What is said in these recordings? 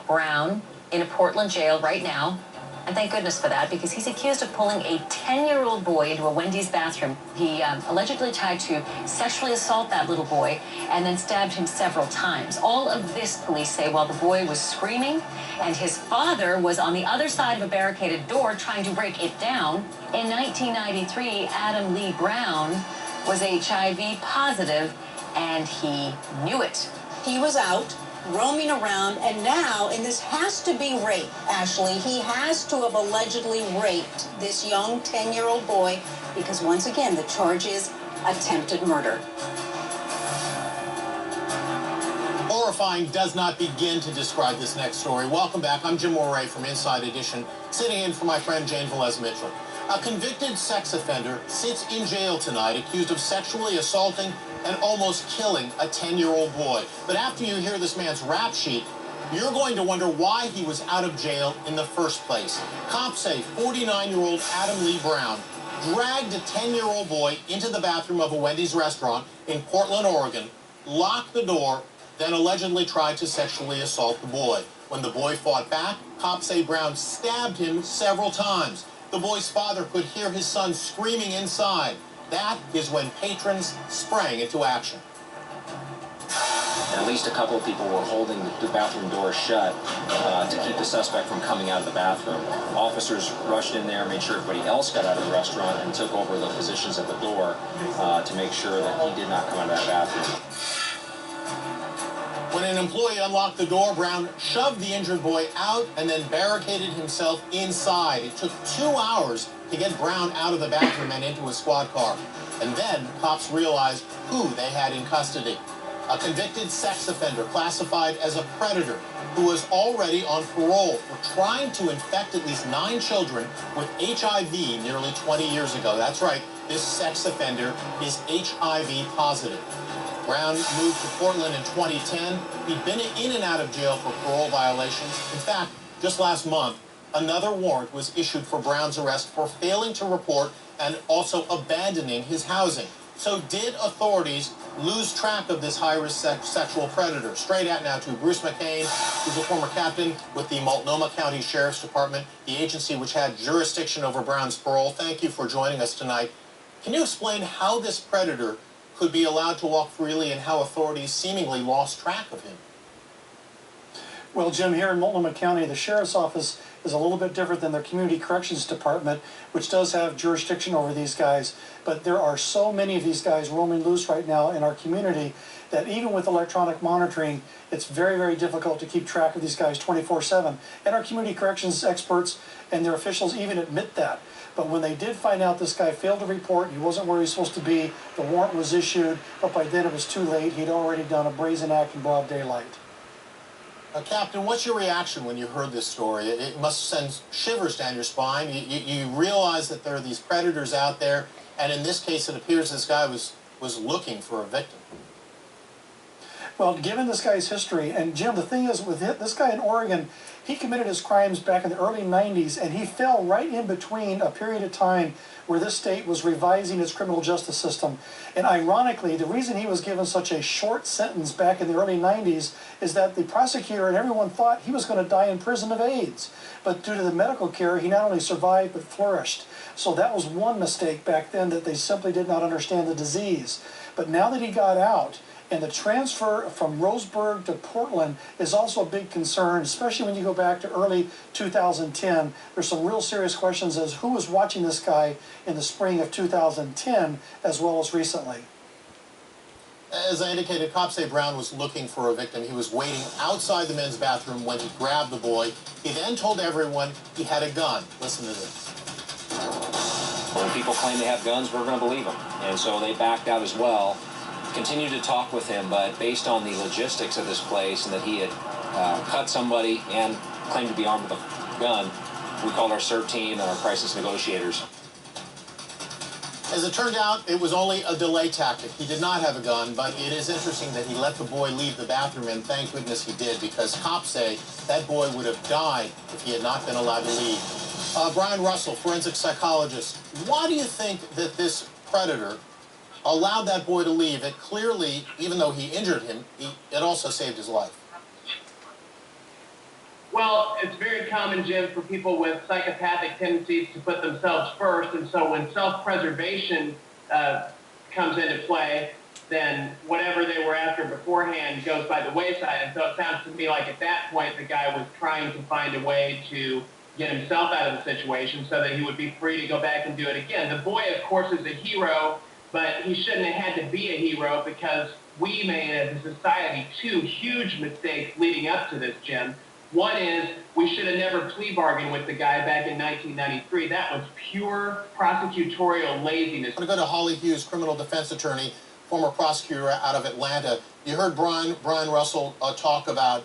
Brown in a Portland jail right now. And thank goodness for that, because he's accused of pulling a 10-year-old boy into a Wendy's bathroom. He allegedly tried to sexually assault that little boy and then stabbed him several times. All of this, police say, while the boy was screaming, and his father was on the other side of a barricaded door trying to break it down. In 1993, Adam Lee Brown was HIV positive, and he knew it. He was out roaming around, and now, and this has to be rape, Ashley, he has to have allegedly raped this young 10-year-old boy, because once again, the charge is attempted murder. Horrifying does not begin to describe this next story. Welcome back. I'm Jim Moray from Inside Edition, sitting in for my friend Jane Valez Mitchell. A convicted sex offender sits in jail tonight accused of sexually assaulting and almost killing a 10-year-old boy. But after you hear this man's rap sheet, you're going to wonder why he was out of jail in the first place. Cops say 49-year-old Adam Lee Brown dragged a 10-year-old boy into the bathroom of a Wendy's restaurant in Portland, Oregon, locked the door, then allegedly tried to sexually assault the boy. When the boy fought back, cops say Brown stabbed him several times. The boy's father could hear his son screaming inside. That is when patrons sprang into action. At least a couple of people were holding the bathroom door shut to keep the suspect from coming out of the bathroom. Officers rushed in there, made sure everybody else got out of the restaurant, and took over the positions at the door to make sure that he did not come out of that bathroom. When an employee unlocked the door, Brown shoved the injured boy out and then barricaded himself inside. It took 2 hours to get Brown out of the bathroom and into a squad car. And then cops realized who they had in custody. A convicted sex offender classified as a predator who was already on parole for trying to infect at least 9 children with HIV nearly 20 years ago. That's right, this sex offender is HIV positive. Brown moved to Portland in 2010. He'd been in and out of jail for parole violations. In fact, just last month, another warrant was issued for Brown's arrest for failing to report and also abandoning his housing. So did authorities lose track of this high-risk sexual predator? Straight out now to Bruce McCain, who's a former captain with the Multnomah County Sheriff's Department, the agency which had jurisdiction over Brown's parole. Thank you for joining us tonight. Can you explain how this predator could be allowed to walk freely and how authorities seemingly lost track of him? Well, Jim, here in Multnomah County, the Sheriff's Office is a little bit different than their Community Corrections Department, which does have jurisdiction over these guys. But there are so many of these guys roaming loose right now in our community that even with electronic monitoring, it's very, very difficult to keep track of these guys 24/7. And our community corrections experts and their officials even admit that. But when they did find out this guy failed to report, he wasn't where he was supposed to be, the warrant was issued, but by then it was too late. He'd already done a brazen act in broad daylight. Captain, what's your reaction when you heard this story? It must send shivers down your spine. You realize that there are these predators out there, and in this case it appears this guy was looking for a victim. Well, given this guy's history, and Jim, the thing is with this guy in Oregon, he committed his crimes back in the early 90s, and he fell right in between a period of time where this state was revising its criminal justice system. And ironically, the reason he was given such a short sentence back in the early 90s is that the prosecutor and everyone thought he was going to die in prison of AIDS. But due to the medical care, he not only survived but flourished. So that was one mistake back then, that they simply did not understand the disease. But now that he got out, and the transfer from Roseburg to Portland is also a big concern, especially when you go back to early 2010. There's some real serious questions as who was watching this guy in the spring of 2010 as well as recently. As I indicated, cops say Brown was looking for a victim. He was waiting outside the men's bathroom when he grabbed the boy. He then told everyone he had a gun. Listen to this. When people claim they have guns, we're going to believe them. And so they backed out as well. Continued to talk with him, but based on the logistics of this place and that he had cut somebody and claimed to be armed with a gun, we called our CERT team and our crisis negotiators. As it turned out, it was only a delay tactic. He did not have a gun, but it is interesting that he let the boy leave the bathroom, and thank goodness he did, because cops say that boy would have died if he had not been allowed to leave. Brian Russell, forensic psychologist, why do you think that this predator allowed that boy to leave? It clearly, even though he injured him, it also saved his life. it's very common, Jim, for people with psychopathic tendencies to put themselves first, and so when self-preservation comes into play, then whatever they were after beforehand goes by the wayside. And so it sounds to me like at that point the guy was trying to find a way to get himself out of the situation so that he would be free to go back and do it again. The boy, of course, is a hero, but he shouldn't have had to be a hero because we made, as a society, two huge mistakes leading up to this, Jim. One is we should have never plea bargained with the guy back in 1993. That was pure prosecutorial laziness. I'm going to go to Holly Hughes, criminal defense attorney, former prosecutor out of Atlanta. You heard Brian Russell talk about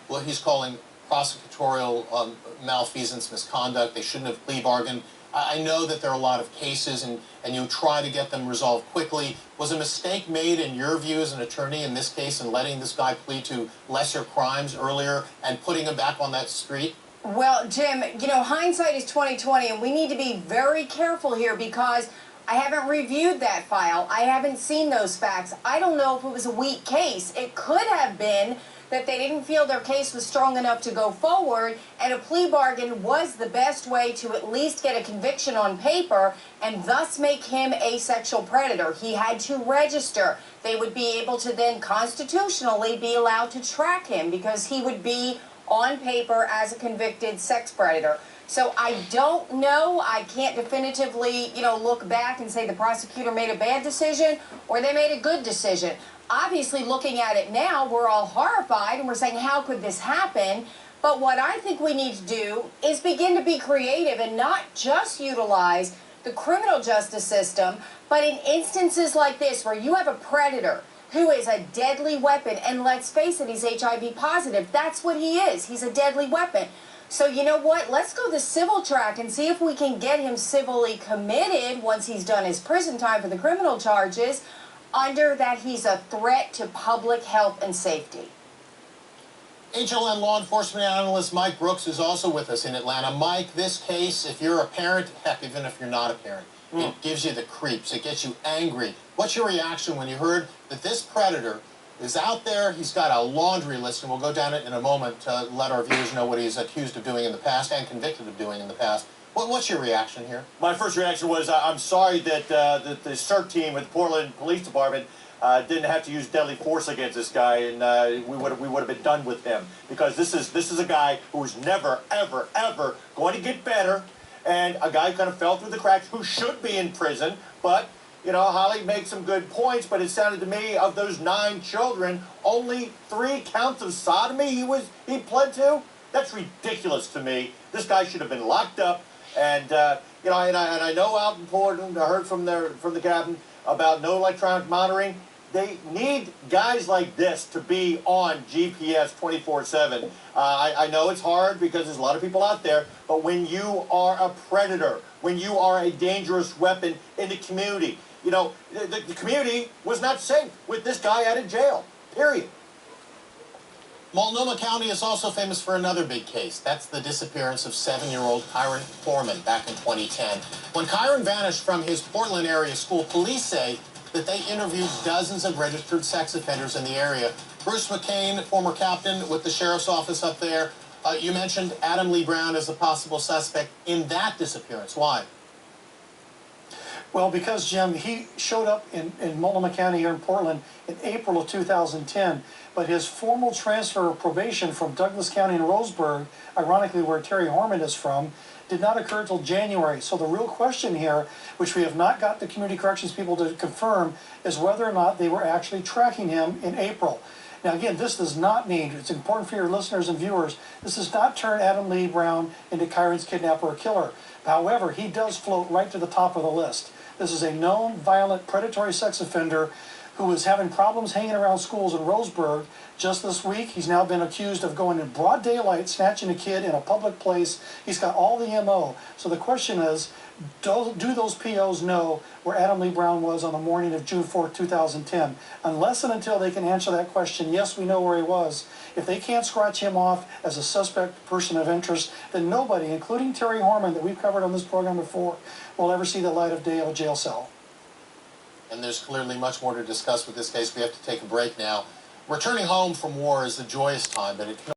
what he's calling prosecutorial malfeasance, misconduct. They shouldn't have plea bargained. I know that there are a lot of cases, and you try to get them resolved quickly. Was a mistake made, in your view as an attorney in this case, in letting this guy plead to lesser crimes earlier and putting him back on that street? Well, Jim, you know, hindsight is 20/20, and we need to be very careful here because I haven't reviewed that file. I haven't seen those facts. I don't know if it was a weak case. It could have been that they didn't feel their case was strong enough to go forward, and a plea bargain was the best way to at least get a conviction on paper and thus make him a sexual predator. He had to register. They would be able to then constitutionally be allowed to track him because he would be on paper as a convicted sex predator. So I don't know. I can't definitively, look back and say the prosecutor made a bad decision or they made a good decision. Obviously, looking at it now, we're all horrified and we're saying, how could this happen? But what I think we need to do is begin to be creative and not just utilize the criminal justice system, but in instances like this where you have a predator who is a deadly weapon, and let's face it, he's HIV positive. That's what he is. He's a deadly weapon. So you know what? Let's go the civil track and see if we can get him civilly committed once he's done his prison time for the criminal charges, under that he's a threat to public health and safety. HLN law enforcement analyst Mike Brooks is also with us in Atlanta. Mike, this case, if you're a parent, heck, even if you're not a parent, it gives you the creeps. It gets you angry. What's your reaction when you heard that this predator is out there? He's got a laundry list, and we'll go down it in a moment to let our viewers know what he's accused of doing in the past and convicted of doing in the past. What's your reaction here? My first reaction was I'm sorry that the CERT team with the Portland Police Department didn't have to use deadly force against this guy, and we would have been done with him, because this is a guy who's never ever going to get better, and a guy who kind of fell through the cracks who should be in prison. But Holly makes some good points, but it sounded to me, of those 9 children, only 3 counts of sodomy he pled to. That's ridiculous to me. This guy should have been locked up. And I know out in Portland, I heard from the captain about no electronic monitoring. They need guys like this to be on GPS 24/7. I know it's hard because there's a lot of people out there, but when you are a predator, when you are a dangerous weapon in the community, the community was not safe with this guy out of jail, period. Multnomah County is also famous for another big case. That's the disappearance of 7-year-old Kyron Horman back in 2010. When Kyron vanished from his Portland area school, police say that they interviewed dozens of registered sex offenders in the area. Bruce McCain, former captain with the sheriff's office up there, you mentioned Adam Lee Brown as a possible suspect in that disappearance. Why? Well, because, Jim, he showed up in Multnomah County here in Portland in April of 2010, but his formal transfer of probation from Douglas County in Roseburg, ironically where Terry Horman is from, did not occur until January. So the real question here, which we have not got the community corrections people to confirm, is whether or not they were actually tracking him in April. Now, again, this does not mean, it's important for your listeners and viewers, this does not turn Adam Lee Brown into Kyron's kidnapper or killer. However, he does float right to the top of the list. This is a known, violent, predatory sex offender who was having problems hanging around schools in Roseburg. Just this week, he's now been accused of going in broad daylight, snatching a kid in a public place. He's got all the MO. So the question is, do those POs know where Adam Lee Brown was on the morning of June 4th, 2010? Unless and until they can answer that question, yes, we know where he was. If they can't scratch him off as a suspect person of interest, then nobody, including Terry Horman, that we've covered on this program before, will ever see the light of day of a jail cell. And there's clearly much more to discuss with this case. We have to take a break now. Returning home from war is a joyous time, but it can